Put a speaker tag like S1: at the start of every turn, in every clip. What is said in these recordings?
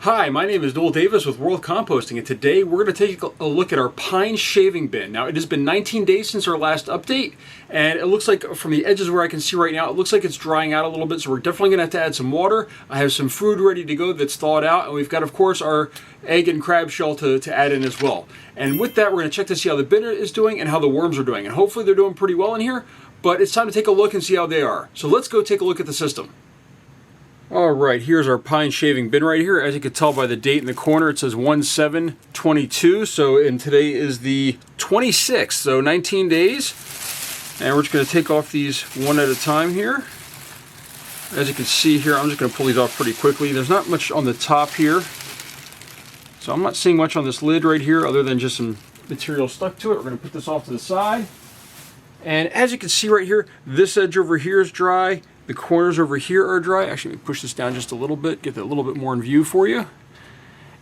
S1: Hi, my name is Noel Davis with World Composting, and today we're going to take a look at our pine shaving bin. Now, it has been 19 days since our last update, and it looks like from the edges where I can see right now, it looks like it's drying out a little bit, so we're definitely going to have to add some water. I have some food ready to go that's thawed out, and we've got, of course, our egg and crab shell to add in as well. And with that, we're going to check to see how the bin is doing and how the worms are doing, and hopefully they're doing pretty well in here, but it's time to take a look and see how they are. So let's go take a look at the system. Alright, here's our pine shaving bin right here. As you can tell by the date in the corner, it says 1/7/22. And today is the 26th, so 19 days. And we're just going to take off these one at a time here. As you can see here, I'm just going to pull these off pretty quickly. There's not much on the top here. So I'm not seeing much on this lid right here other than just some material stuck to it. We're going to put this off to the side. And as you can see right here, this edge over here is dry. The corners over here are dry. Actually, let me push this down just a little bit, get that a little bit more in view for you.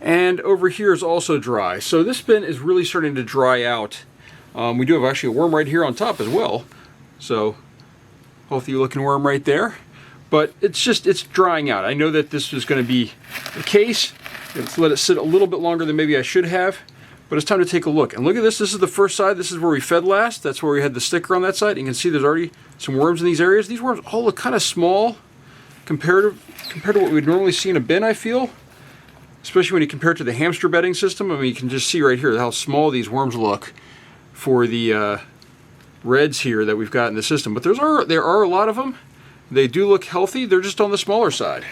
S1: And over here is also dry. So this bin is really starting to dry out. We do have actually a worm right here on top as well. So healthy looking worm right there. But it's drying out. I know that this is going to be the case. Let's let it sit a little bit longer than maybe I should have. But it's time to take a look. And look at this. This is the first side. This is where we fed last. That's where we had the sticker on that side. You can see there's already some worms in these areas. These worms all look kind of small compared to what we'd normally see in a bin, I feel. Especially when you compare it to the hamster bedding system. I mean, you can just see right here how small these worms look for the reds here that we've got in the system. But there are a lot of them. They do look healthy. They're just on the smaller side.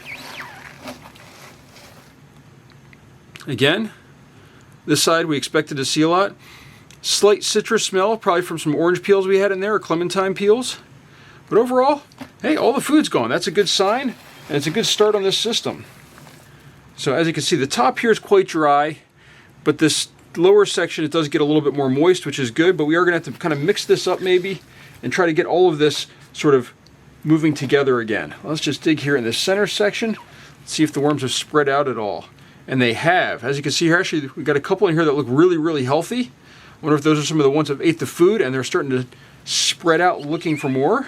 S1: Again, this side we expected to see a lot. Slight citrus smell, probably from some orange peels we had in there, or clementine peels. But overall, hey, all the food's gone. That's a good sign, and it's a good start on this system. So as you can see, the top here is quite dry, but this lower section, it does get a little bit more moist, which is good, but we are going to have to kind of mix this up maybe and try to get all of this sort of moving together again. Let's just dig here in this center section, see if the worms have spread out at all. And they have. As you can see here, actually, we've got a couple in here that look really, really healthy. I wonder if those are some of the ones that ate the food and they're starting to spread out looking for more.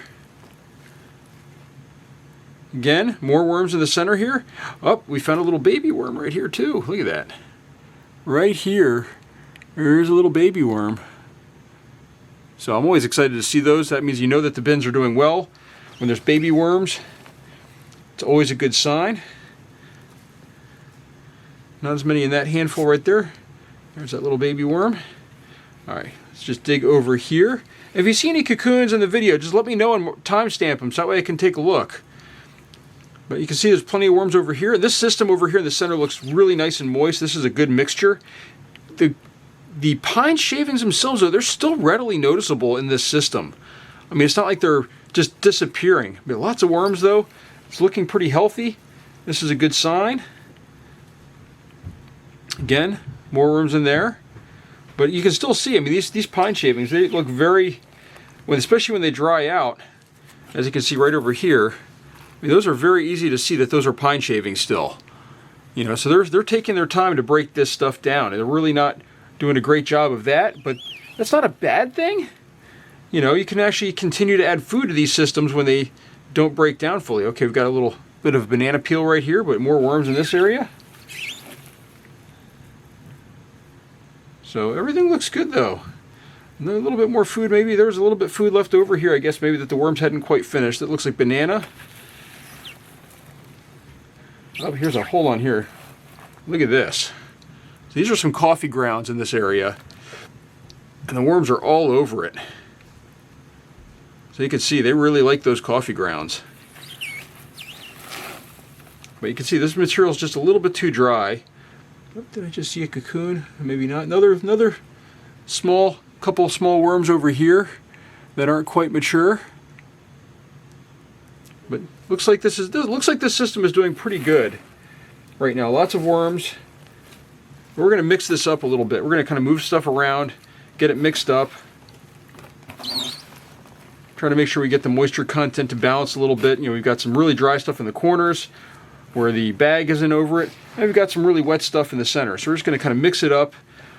S1: Again, more worms in the center here. Oh, we found a little baby worm right here too. Look at that. Right here, there's a little baby worm. So I'm always excited to see those. That means you know that the bins are doing well. When there's baby worms, it's always a good sign. Not as many in that handful right there. There's that little baby worm. Alright, let's just dig over here. If you see any cocoons in the video, just let me know and timestamp them so that way I can take a look. But you can see there's plenty of worms over here. This system over here in the center looks really nice and moist. This is a good mixture. The pine shavings themselves, though, they're still readily noticeable in this system. I mean, it's not like they're just disappearing. I mean, lots of worms, though. It's looking pretty healthy. This is a good sign. Again, more worms in there, but you can still see. I mean, these pine shavings, they look very, especially when they dry out. As you can see right over here, I mean, those are very easy to see that those are pine shavings still. You know, so they're taking their time to break this stuff down, and they're really not doing a great job of that. But that's not a bad thing. You know, you can actually continue to add food to these systems when they don't break down fully. Okay, we've got a little bit of banana peel right here, but more worms in this area. So everything looks good though. And then a little bit more food maybe. There's a little bit of food left over here. I guess maybe that the worms hadn't quite finished. It looks like banana. Oh, here's a hole on here. Look at this. So these are some coffee grounds in this area. And the worms are all over it. So you can see they really like those coffee grounds. But you can see this material is just a little bit too dry. Oh, did I just see a cocoon? Maybe not. Another couple of small worms over here that aren't quite mature. But looks like this system is doing pretty good right now. Lots of worms. We're going to mix this up a little bit. We're going to kind of move stuff around, get it mixed up. Trying to make sure we get the moisture content to balance a little bit. You know, we've got some really dry stuff in the corners where the bag isn't over it, and we've got some really wet stuff in the center. So we're just going to kind of mix it up.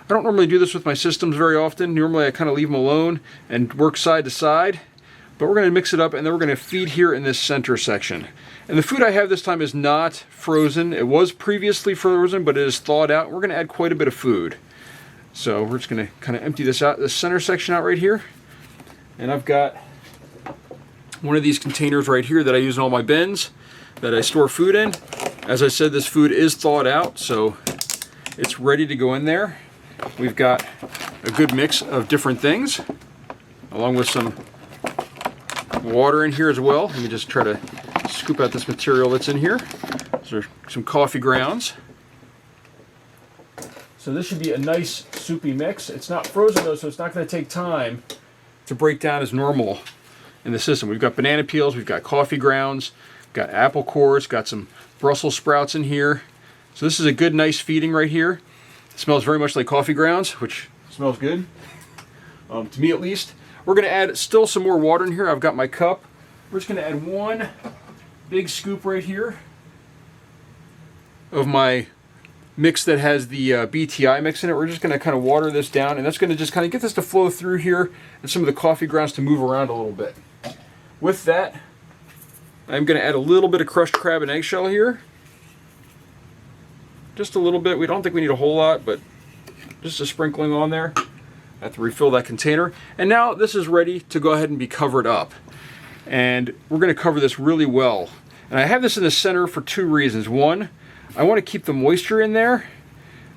S1: I don't normally do this with my systems very often. Normally I kind of leave them alone and work side to side. But we're going to mix it up, and then we're going to feed here in this center section. And the food I have this time is not frozen. It was previously frozen, but it is thawed out. We're going to add quite a bit of food. So we're just going to kind of empty this out, the center section out right here. And I've got one of these containers right here that I use in all my bins that I store food in. As I said, this food is thawed out, so it's ready to go in there. We've got a good mix of different things, along with some water in here as well. Let me just try to scoop out this material that's in here. These are some coffee grounds. So this should be a nice soupy mix. It's not frozen though, so it's not going to take time to break down as normal in the system. We've got banana peels, we've got coffee grounds, got apple cores, got some Brussels sprouts in here. So this is a good, nice feeding right here. It smells very much like coffee grounds, which smells good, to me at least. We're going to add still some more water in here. I've got my cup. We're just going to add one big scoop right here of my mix that has the BTI mix in it. We're just going to kind of water this down, and that's going to just kind of get this to flow through here and some of the coffee grounds to move around a little bit. With that, I'm going to add a little bit of crushed crab and eggshell here. Just a little bit. We don't think we need a whole lot, but just a sprinkling on there. I have to refill that container. And now this is ready to go ahead and be covered up. And we're going to cover this really well. And I have this in the center for two reasons. One, I want to keep the moisture in there,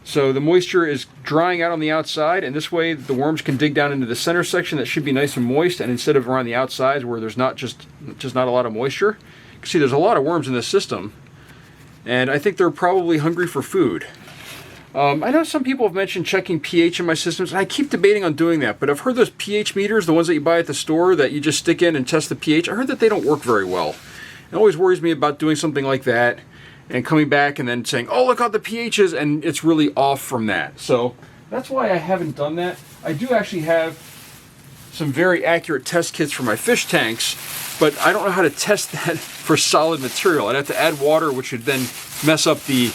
S1: so the moisture is drying out on the outside, and this way the worms can dig down into the center section that should be nice and moist, and instead of around the outsides where there's not just not a lot of moisture. You can see there's a lot of worms in this system, and I think they're probably hungry for food. I know some people have mentioned checking pH in my systems, and I keep debating on doing that, but I've heard those pH meters, the ones that you buy at the store that you just stick in and test the pH, I heard that they don't work very well. It always worries me about doing something like that and coming back and then saying, oh, look how the pH is, and it's really off from that. So that's why I haven't done that. I do actually have some very accurate test kits for my fish tanks, but I don't know how to test that for solid material. I'd have to add water, which would then mess up the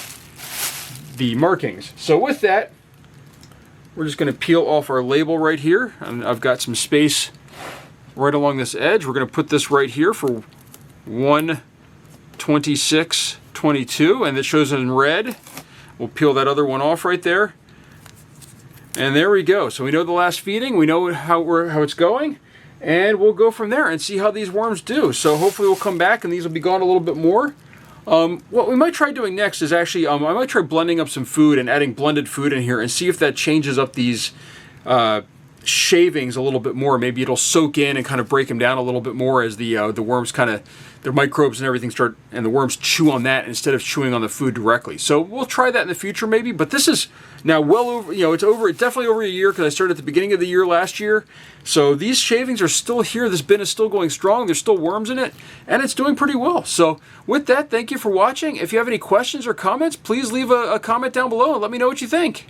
S1: markings. So with that, we're just going to peel off our label right here. And I've got some space right along this edge. We're going to put this right here for 126.22, and it shows it in red. We'll peel that other one off right there. And there we go. So we know the last feeding, we know how it's going, and we'll go from there and see how these worms do. So hopefully we'll come back and these will be gone a little bit more. What we might try doing next is actually, I might try blending up some food and adding blended food in here and see if that changes up these shavings a little bit more. Maybe it'll soak in and kind of break them down a little bit more as the worms kind of, their microbes and everything start, and the worms chew on that instead of chewing on the food directly. So we'll try that in the future maybe, but this is now well over, it's definitely over a year because I started at the beginning of the year last year. So these shavings are still here. This bin is still going strong. There's still worms in it, and it's doing pretty well. So with that, thank you for watching. If you have any questions or comments, please leave a comment down below and let me know what you think.